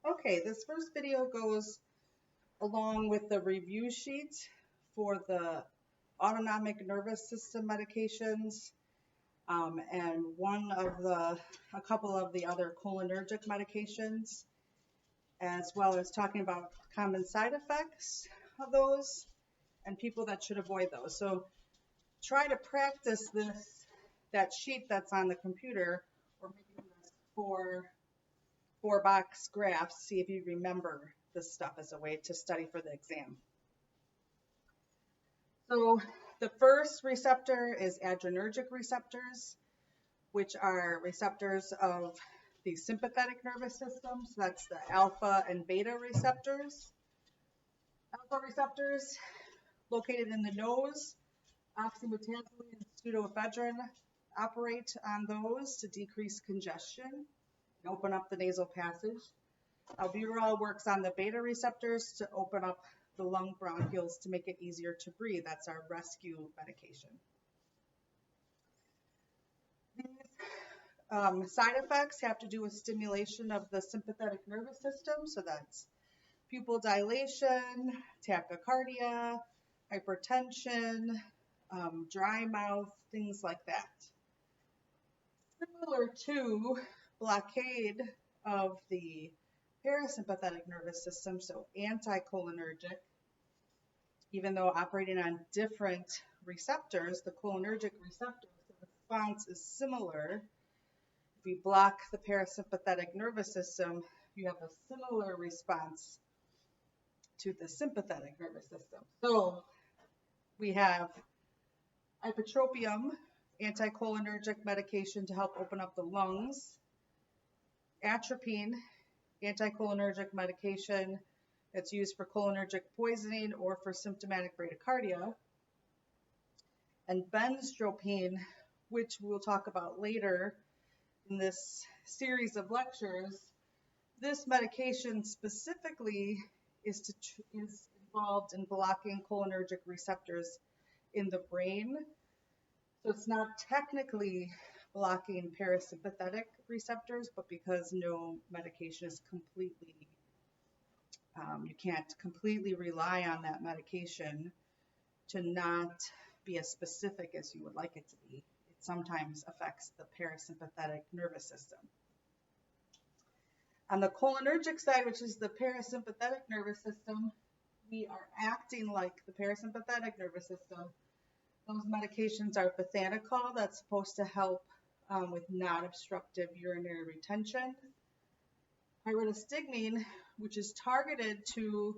Okay, this first video goes along with the review sheet for the autonomic nervous system medications and a couple of the other cholinergic medications, as well as talking about common side effects of those and people that should avoid those. So try to practice that sheet that's on the computer, or maybe this four box graphs, see if you remember this stuff as a way to study for the exam. So the first receptor is adrenergic receptors, which are receptors of the sympathetic nervous system. So that's the alpha and beta receptors. Alpha receptors located in the nose, oxymetazole and pseudoephedrine operate on those to decrease congestion and open up the nasal passage. Albuterol works on the beta receptors to open up the lung bronchioles to make it easier to breathe. That's our rescue medication. These side effects have to do with stimulation of the sympathetic nervous system. So that's pupil dilation, tachycardia, hypertension, dry mouth, things like that. Similar to blockade of the parasympathetic nervous system, so anticholinergic, even though operating on different receptors, the cholinergic receptors, the response is similar. If you block the parasympathetic nervous system, you have a similar response to the sympathetic nervous system. So we have ipratropium, anticholinergic medication to help open up the lungs, atropine, anticholinergic medication that's used for cholinergic poisoning or for symptomatic bradycardia, and benztropine, which we'll talk about later in this series of lectures. This medication specifically is involved in blocking cholinergic receptors in the brain. So it's not technically blocking parasympathetic receptors, but because no medication is completely, you can't completely rely on that medication to not be as specific as you would like it to be. It sometimes affects the parasympathetic nervous system. On the cholinergic side, which is the parasympathetic nervous system, we are acting like the parasympathetic nervous system. Those medications are bethanechol, that's supposed to help with non-obstructive urinary retention. Pyridostigmine, which is targeted to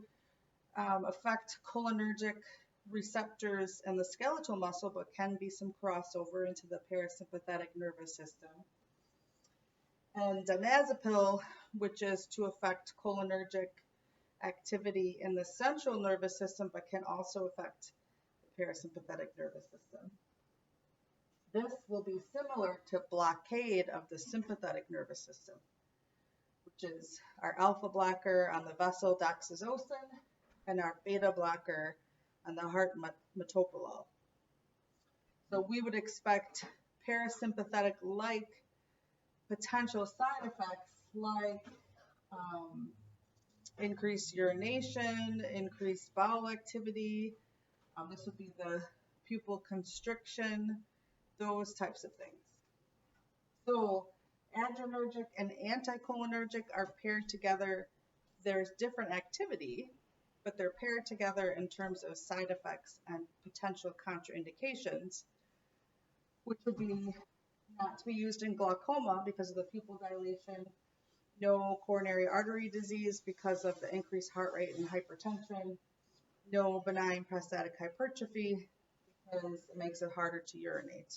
affect cholinergic receptors in the skeletal muscle, but can be some crossover into the parasympathetic nervous system. And diazepam, which is to affect cholinergic activity in the central nervous system, but can also affect the parasympathetic nervous system. This will be similar to blockade of the sympathetic nervous system, which is our alpha blocker on the vessel doxazosin and our beta blocker on the heart metoprolol. So we would expect parasympathetic-like potential side effects like increased urination, increased bowel activity. This would be the pupil constriction, those types of things. So adrenergic and anticholinergic are paired together. There's different activity, but they're paired together in terms of side effects and potential contraindications, which would be not to be used in glaucoma because of the pupil dilation, no coronary artery disease because of the increased heart rate and hypertension, no benign prostatic hypertrophy because it makes it harder to urinate.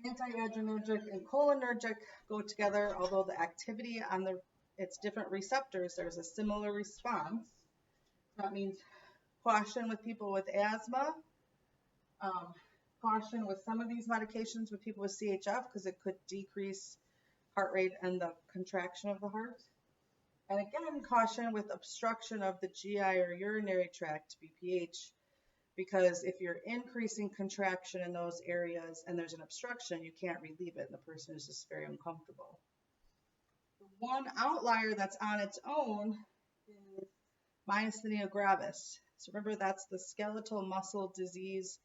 Antiadrenergic and cholinergic go together, although the activity on its different receptors, there's a similar response. That means caution with people with asthma, caution with some of these medications with people with CHF because it could decrease heart rate and the contraction of the heart. And again, caution with obstruction of the GI or urinary tract, BPH, because if you're increasing contraction in those areas and there's an obstruction, you can't relieve it and the person is just very uncomfortable. The One outlier that's on its own is myasthenia gravis. So remember, that's the skeletal muscle disease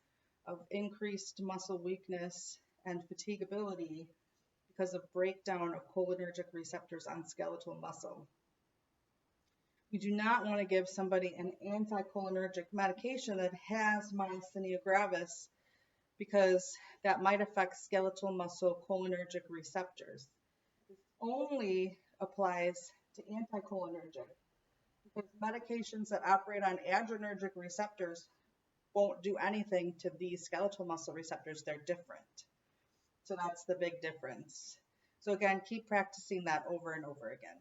of increased muscle weakness and fatigability because of breakdown of cholinergic receptors on skeletal muscle. We do not want to give somebody an anticholinergic medication that has myasthenia gravis because that might affect skeletal muscle cholinergic receptors. This only applies to anticholinergic because medications that operate on adrenergic receptors won't do anything to these skeletal muscle receptors. They're different. So that's the big difference. So again, keep practicing that over and over again.